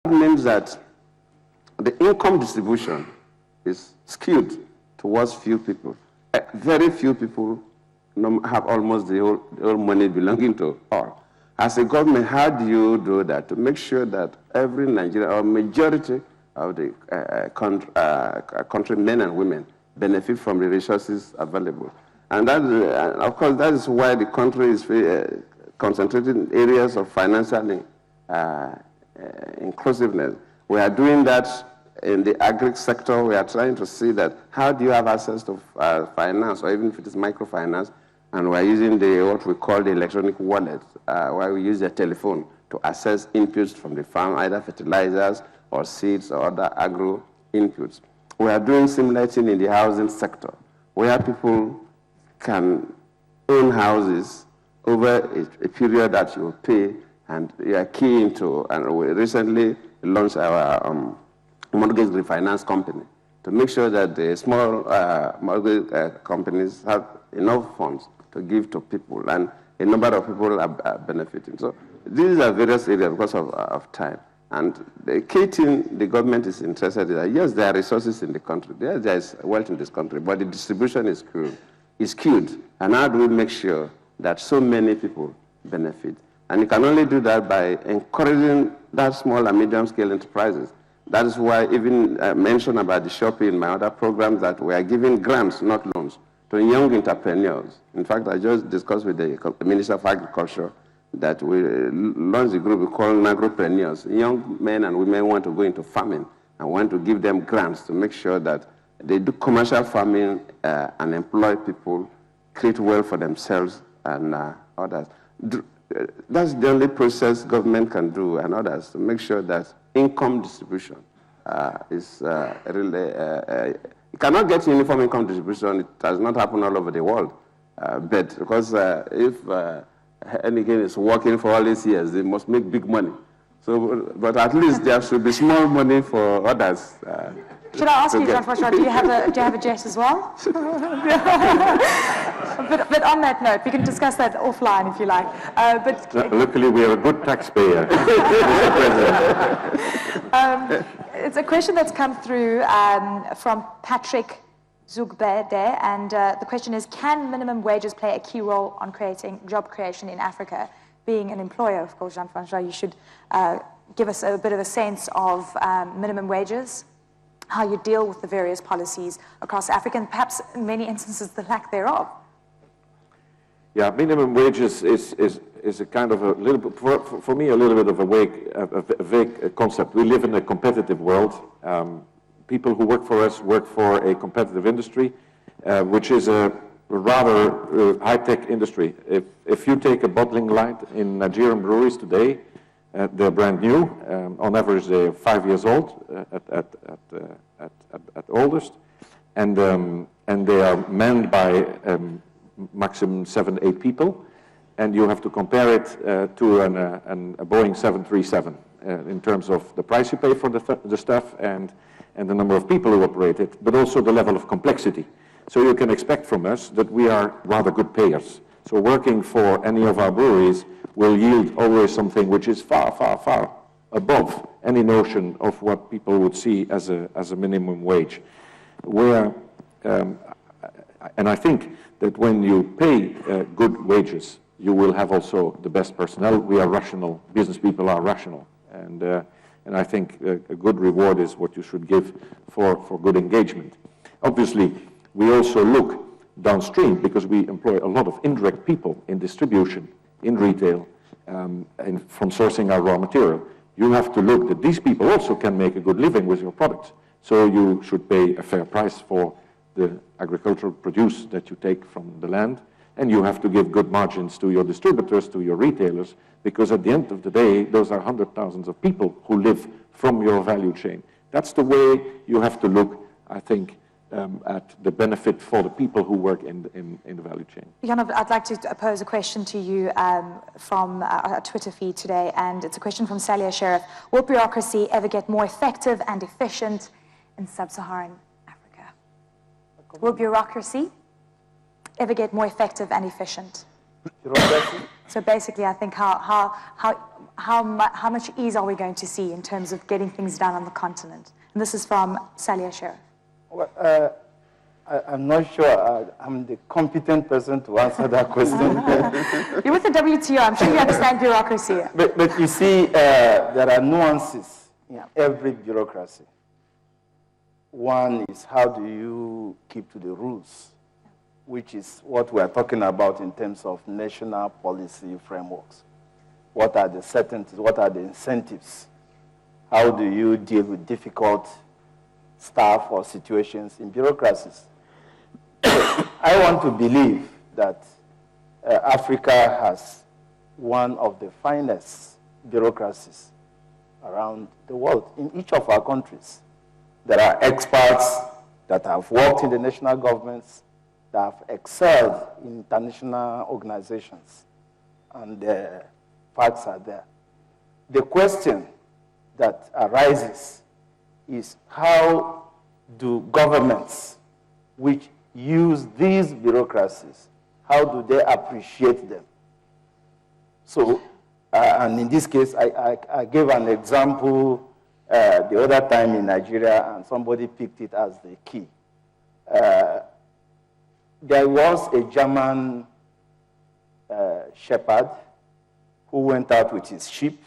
That means that the income distribution is skewed towards few people. Very few people have almost the whole money belonging to all. As a government, how do you do that to make sure that every Nigerian, or majority of the country men and women benefit from the resources available? And that, of course, that is why the country is concentrated in areas of financial inclusiveness. We are doing that in the agri sector. We are trying to see that how do you have access to finance, or even if it is microfinance, and we are using what we call the electronic wallet, where we use the telephone to access inputs from the farm, either fertilizers or seeds or other agro inputs. We are doing similar thing in the housing sector, where people can own houses over a period that you pay, and you are key into, and we recently launched our mortgage refinance company to make sure that the small mortgage companies have enough funds to give to people, and a number of people are benefiting. So these are various areas because of time. And the key thing the government is interested in that, yes, there are resources in the country. Yes, there is wealth in this country, but the distribution is skewed. And how do we make sure that so many people benefit? And you can only do that by encouraging that small and medium-scale enterprises. That is why even I mentioned about the shopping in my other programs, that we are giving grants, not loans, to young entrepreneurs. In fact, I just discussed with the Minister of Agriculture that we launched a group we call Agropreneurs. Young men and women want to go into farming and want to give them grants to make sure that they do commercial farming and employ people, create wealth for themselves and others. That's the only process government can do, and others, to make sure that income distribution is really, you cannot get uniform income distribution. It does not happen all over the world. But because if anything is working for all these years, they must make big money. So, but at least there should be small money for others. Should I ask you, Jean-François, do you have a jet as well? but on that note, we can discuss that offline if you like. Luckily, we are a good taxpayer. It's a question that's come through from Patrick Zugbede, and the question is, can minimum wages play a key role on creating job creation in Africa? Being an employer, of course, Jean-François, you should give us a bit of a sense of minimum wages, how you deal with the various policies across Africa, and perhaps in many instances the lack thereof. Yeah, minimum wages is a kind of a little bit, for me, a little bit of a vague concept. We live in a competitive world. People who work for us work for a competitive industry, which is a rather high-tech industry. If you take a bottling line in Nigerian breweries today, they're brand new. On average, they're 5 years old at oldest, and they are manned by maximum 7-8 people, and you have to compare it to a Boeing 737 in terms of the price you pay for the stuff and the number of people who operate it, but also the level of complexity. So you can expect from us that we are rather good payers. So working for any of our breweries will yield always something which is far, far, far above any notion of what people would see as a minimum wage. And I think that when you pay good wages, you will have also the best personnel. We are rational. Business people are rational. And I think a good reward is what you should give for good engagement. Obviously, we also look downstream because we employ a lot of indirect people in distribution, in retail, and from sourcing our raw material. You have to look that these people also can make a good living with your products. So you should pay a fair price for the agricultural produce that you take from the land. And you have to give good margins to your distributors, to your retailers, because at the end of the day, those are hundreds of thousands of people who live from your value chain. That's the way you have to look, I think, at the benefit for the people who work in the value chain. Jan, I'd like to pose a question to you from our Twitter feed today, and it's a question from Salia Sheriff. Will bureaucracy ever get more effective and efficient in sub-Saharan Africa? Will bureaucracy ever get more effective and efficient? So basically, I think how how much ease are we going to see in terms of getting things done on the continent? And this is from Salia Sher. Well, I'm not sure I'm the competent person to answer that question. You're with the WTO, I'm sure you understand bureaucracy. But you see, there are nuances in every bureaucracy. One is how do you keep to the rules, which is what we are talking about in terms of national policy frameworks. What are the certainties? What are the incentives? How do you deal with difficult staff or situations in bureaucracies? I want to believe that Africa has one of the finest bureaucracies around the world in each of our countries. There are experts that have worked in the national governments, that have excelled in international organizations, and the facts are there. The question that arises is how do governments which use these bureaucracies, how do they appreciate them? So, and in this case, I gave an example the other time in Nigeria, and somebody picked it as the key. There was a German shepherd who went out with his sheep,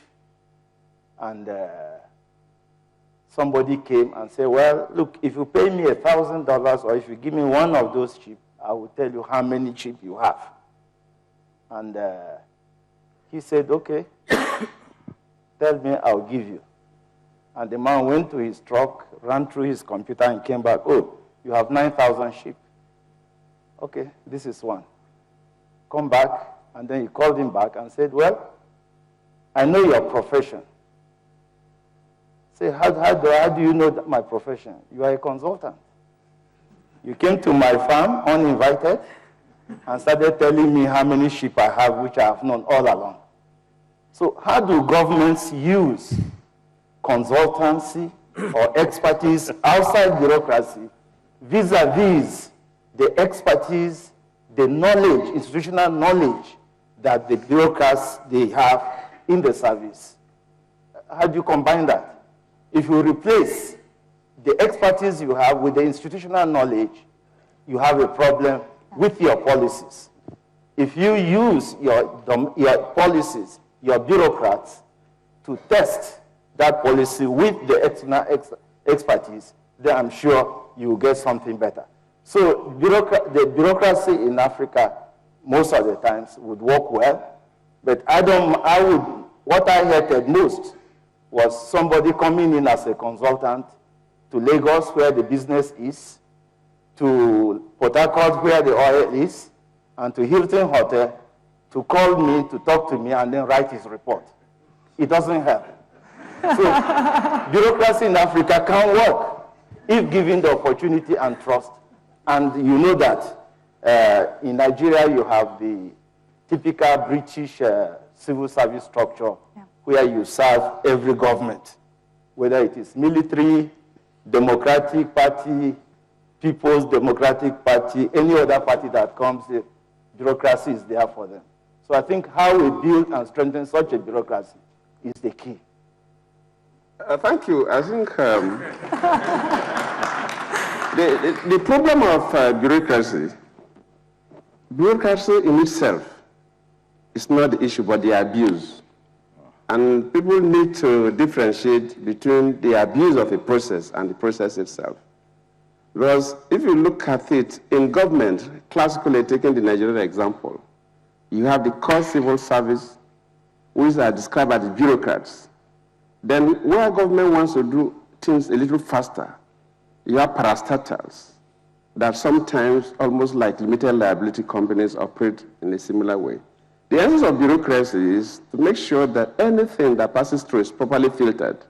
and somebody came and said, well, look, if you pay me $1,000 or if you give me one of those sheep, I will tell you how many sheep you have. And he said, okay, tell me, I'll give you. And the man went to his truck, ran through his computer and came back, oh, you have 9,000 sheep. Okay, this is one. Come back. And then he called him back and said, well, I know your profession. Say, how do you know my profession? You are a consultant. You came to my farm uninvited and started telling me how many sheep I have, which I have known all along. So how do governments use consultancy or expertise outside bureaucracy vis-a-vis the expertise, the knowledge, institutional knowledge that the bureaucrats they have in the service? How do you combine that? If you replace the expertise you have with the institutional knowledge, you have a problem with your policies. If you use your policies, your bureaucrats, to test that policy with the external expertise, then I'm sure you will get something better. So the bureaucracy in Africa, most of the times, would work well, but what I hated most was somebody coming in as a consultant to Lagos, where the business is, to Port Harcourt, where the oil is, and to Hilton Hotel, to call me, to talk to me, and then write his report. It doesn't help. So bureaucracy in Africa can work if given the opportunity and trust. And you know that in Nigeria you have the typical British civil service structure, where you serve every government, whether it is military, Democratic Party, People's Democratic Party, any other party that comes, the bureaucracy is there for them. So I think how we build and strengthen such a bureaucracy is the key. Thank you. I think the problem of bureaucracy in itself is not the issue, but the abuse. And people need to differentiate between the abuse of a process and the process itself. Because if you look at it in government, classically taking the Nigerian example, you have the core civil service, which are described as the bureaucrats. Then where government wants to do things a little faster, you have parastatals that sometimes, almost like limited liability companies, operate in a similar way. The essence of bureaucracy is to make sure that anything that passes through is properly filtered,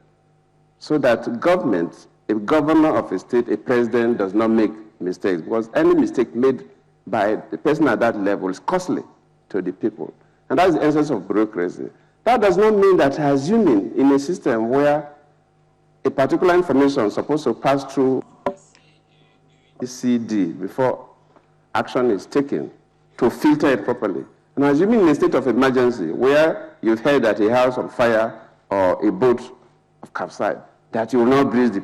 so that government, a governor of a state, a president, does not make mistakes, because any mistake made by the person at that level is costly to the people. And that's the essence of bureaucracy. That does not mean that assuming in a system where a particular information is supposed to pass through CD before action is taken to filter it properly, And assuming in a state of emergency where you've heard that a house on fire or a boat of capsized, that you will not breach the